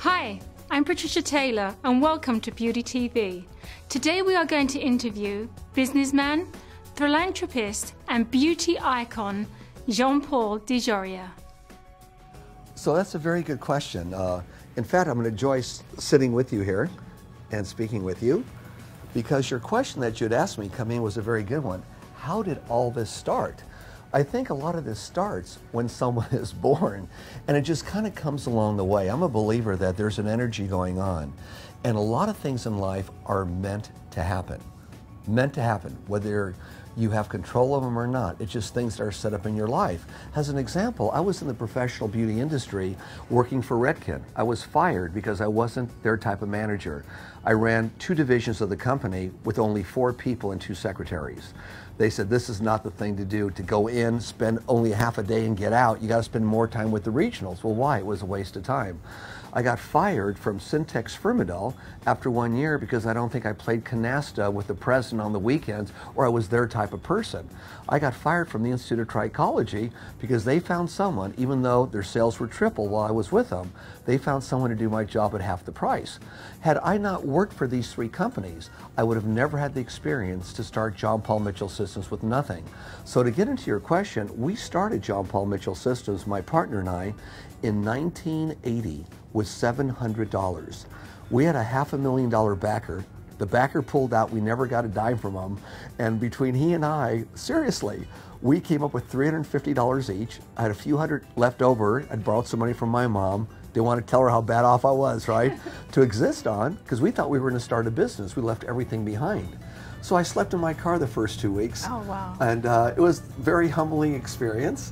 Hi, I'm Patricia Taylor and welcome to Beauty TV. Today we are going to interview businessman, philanthropist and beauty icon John Paul DeJoria. So that's a very good question. In fact, I'm going to enjoy sitting with you here and speaking with you because your question that you'd asked me coming in was a very good one. How did all this start? I think a lot of this starts when someone is born, and it just kind of comes along the way. I'm a believer that there's an energy going on, and a lot of things in life are meant to happen. Meant to happen, whether you have control of them or not. It's just things that are set up in your life. As an example, I was in the professional beauty industry working for Redken. I was fired because I wasn't their type of manager. I ran 2 divisions of the company with only 4 people and 2 secretaries. They said, this is not the thing to do, to go in, spend only half a day and get out. You got to spend more time with the regionals. Well, why? It was a waste of time. I got fired from Syntex Firmidol after 1 year because I don't think I played canasta with the president on the weekends, or I was their type of person. I got fired from the Institute of Trichology because they found someone, even though their sales were triple while I was with them, they found someone to do my job at half the price. Had I not worked for these 3 companies, I would have never had the experience to start John Paul Mitchell Systems with nothing. So to get into your question, we started John Paul Mitchell Systems, my partner and I, in 1980 with $700. We had a $500,000 backer. The backer pulled out, we never got a dime from him. And between he and I, seriously, we came up with $350 each. I had a few hundred left over. I'd borrowed some money from my mom. Didn't want to tell her how bad off I was, right? To exist on, because we thought we were going to start a business. We left everything behind. So I slept in my car the first 2 weeks. Oh, wow. And it was a very humbling experience.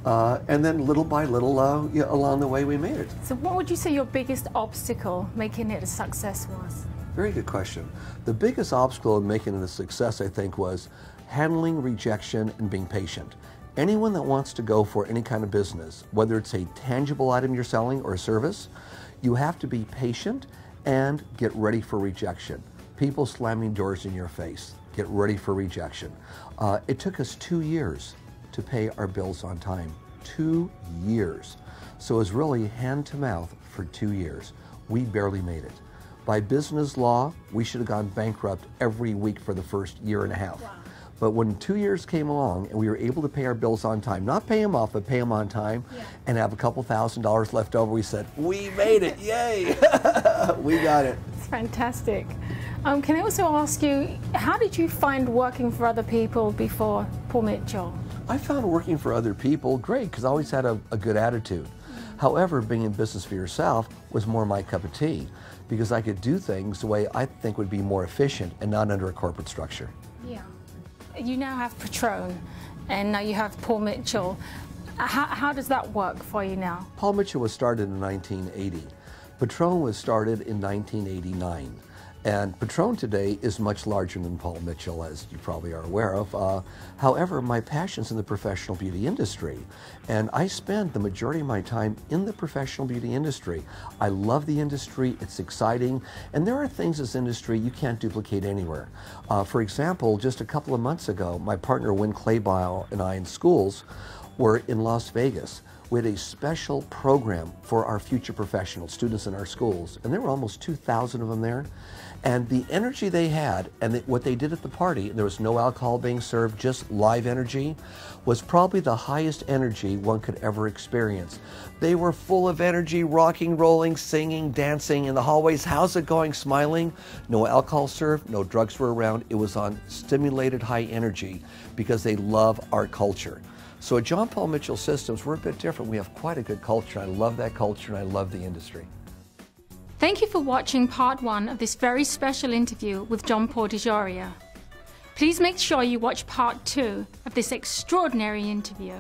And then little by little, along the way, we made it. So what would you say your biggest obstacle making it a success was? Very good question. The biggest obstacle in making it a success, I think, was handling rejection and being patient. Anyone that wants to go for any kind of business, whether it's a tangible item you're selling or a service, you have to be patient and get ready for rejection. People slamming doors in your face, get ready for rejection. It took us 2 years to pay our bills on time. 2 years. So it was really hand to mouth for 2 years. We barely made it. By business law, we should have gone bankrupt every week for the first 1.5 years. Wow. But when 2 years came along and we were able to pay our bills on time, not pay them off, but pay them on time, and have a couple $1,000s left over, we said, we made it, yay! We got it. It's fantastic. Can I also ask you, how did you find working for other people before Paul Mitchell? I found working for other people great because I always had a good attitude. However, being in business for yourself was more my cup of tea because I could do things the way I think would be more efficient and not under a corporate structure. Yeah. You now have Patron and now you have Paul Mitchell. How does that work for you now? Paul Mitchell was started in 1980. Patron was started in 1989. And Patron today is much larger than Paul Mitchell, as you probably are aware of. However, my passion's in the professional beauty industry, and I spend the majority of my time in the professional beauty industry. I love the industry, it's exciting, and there are things in this industry you can't duplicate anywhere. For example, just a couple of months ago, my partner Win Claybile and I in schools were in Las Vegas. We had a special program for our future professional students in our schools, and there were almost 2,000 of them there. And the energy they had and what they did at the party, there was no alcohol being served, just live energy, was probably the highest energy one could ever experience. They were full of energy, rocking, rolling, singing, dancing in the hallways. How's it going? Smiling. No alcohol served, no drugs were around. It was on stimulated high energy because they love our culture. So at John Paul Mitchell Systems, we're a bit different. We have quite a good culture. I love that culture and I love the industry. Thank you for watching part 1 of this very special interview with John Paul DeJoria. Please make sure you watch part 2 of this extraordinary interview.